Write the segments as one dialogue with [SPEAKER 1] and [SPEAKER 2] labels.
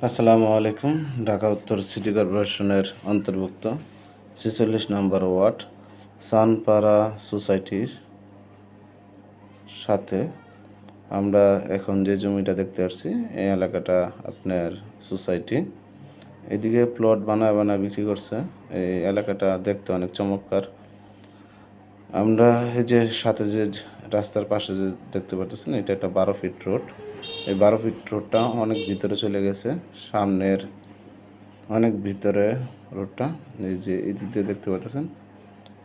[SPEAKER 1] আসসালামু আলাইকুম। ঢাকা উত্তর সিটি কর্পোরেশনের অন্তর্ভুক্ত ৪৬ নম্বর ওয়ার্ড সানপাড়া সোসাইটির সাথে আমরা এখন যে জমিটা দেখতে পাচ্ছি এই এলাকাটা আপনার সোসাইটি। এদিকে প্লট বানায় বিক্রি করছে। এই এলাকাটা দেখতে অনেক চমৎকার। আমরা এই যে সাথে যে রাস্তার পাশে যে দেখতে পাচ্ছেন এটা একটা ১২ ফিট রোড। এই ১২ ফিট রোডটা অনেক ভিতরে চলে গেছে। সামনের অনেক ভিতরে রোডটা, এই যে এই দিক দিয়ে দেখতে পাচ্ছেন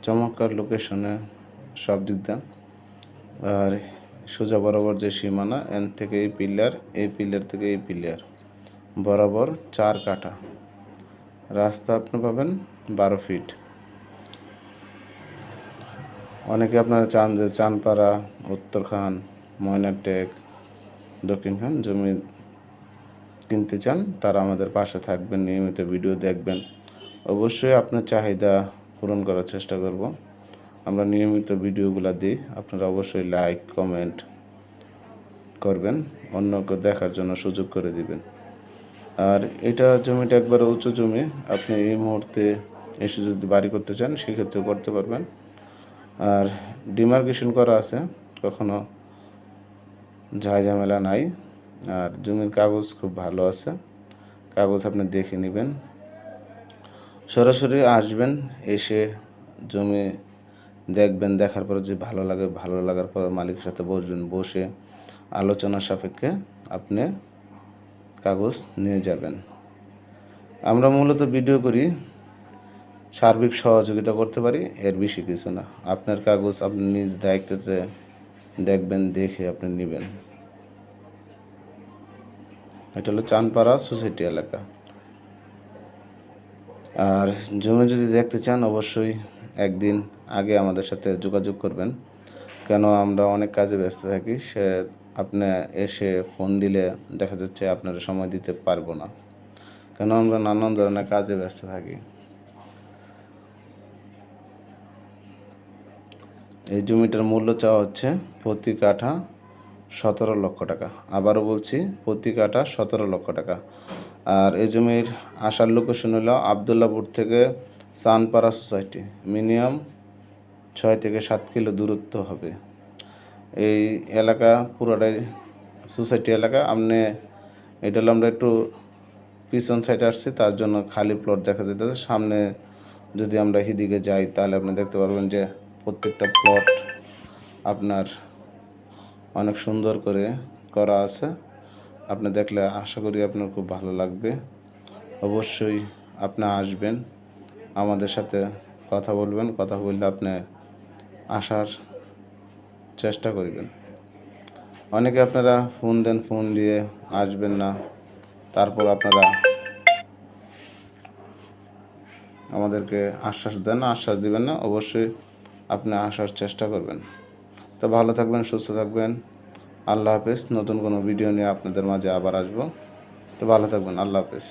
[SPEAKER 1] চমৎকার লোকেশনে সব দিক দিয়ে। আর সোজা বরাবর যে সীমানা এন থেকে এই পিলার, এই পিলার থেকে এই পিলার বরাবর ৪ কাঠা রাস্তা আপনি পাবেন ১২ ফিট। অনেকে আপনারা চান যে চানপাড়া, উত্তরখান, ময়নাটেক, দক্ষিণখান জমি কিনতে চান, তারা আমাদের পাশে থাকবেন, নিয়মিত ভিডিও দেখবেন। অবশ্যই আপনার চাহিদা পূরণ করার চেষ্টা করব। আমরা নিয়মিত ভিডিওগুলো দিই, আপনারা অবশ্যই লাইক কমেন্ট করবেন, অন্যকে দেখার জন্য সুযোগ করে দিবেন। আর এটা জমিটা একবারে উঁচু জমি, আপনি এই মুহূর্তে এসে যদি বাড়ি করতে চান সেক্ষেত্রে করতে পারবেন। আর ডিমার্কেশন করা আছে, কখনো ঝামেলা নাই। আর জমির কাগজ খুব ভালো আছে, কাগজ আপনি দেখে নেবেন। সরাসরি আসবেন, এসে জমি দেখবেন, দেখার পর যে ভালো লাগে, ভালো লাগার পর মালিকের সাথে বসবেন, বসে আলোচনা সাপেক্ষে আপনি কাগজ নিয়ে যাবেন। আমরা মূলত ভিডিও করি, সার্বিক সহযোগিতা করতে পারি, এর বেশি কিছু না। আপনার কাগজ আপনি নিজ দায়িত্বতে দেখবেন, দেখে আপনি নেবেন। এটা হলো চানপাড়া সোসাইটি এলাকা। আর জমি যদি দেখতে চান অবশ্যই একদিন আগে আমাদের সাথে যোগাযোগ করবেন, কেন আমরা অনেক কাজে ব্যস্ত থাকি। আপনি এসে ফোন দিলে দেখা যাচ্ছে আপনারা সময় দিতে পারবো না, কেন আমরা নানান ধরনের কাজে ব্যস্ত থাকি। এই জমিটার মূল্য চাওয়া হচ্ছে প্রতি কাঠা ১৭ লক্ষ টাকা। আবারও বলছি, প্রতি কাঠা ১৭ লক্ষ টাকা। আর এই জমির আসার লোকেশন হলো আবদুল্লাপুর থেকে চানপাড়া সোসাইটি, মিনিমাম ৬ থেকে ৭ কিলো দূরত্ব হবে। এই এলাকা পুরোটাই সোসাইটি এলাকা। এটা হলো আমরা একটু পিছন সাইডে আসছি, তার জন্য খালি প্লট দেখা যেতেছে। সামনে যদি আমরা এদিকে যাই তাহলে আপনি দেখতে পারবেন যে প্রত্যেকটা প্লট আপনার অনেক সুন্দর করে করা আছে। আপনি দেখলে আশা করি আপনার খুব ভালো লাগবে। অবশ্যই আপনি আসবেন, আমাদের সাথে কথা বলবেন, কথা বললে আপনি আসার চেষ্টা করবেন। অনেকে আপনারা ফোন দেন, ফোন দিয়ে আসবেন না, তারপর আপনারা আমাদেরকে আশ্বাস দেন না, আশ্বাস দিবেন না। অবশ্যই আপনি আসার চেষ্টা করবেন। তো ভালো থাকবেন, সুস্থ থাকবেন। আল্লাহ হাফেজ। নতুন কোনো ভিডিও নিয়ে আপনাদের মাঝে আবার আসবো। তো ভালো থাকবেন। আল্লাহ হাফেজ।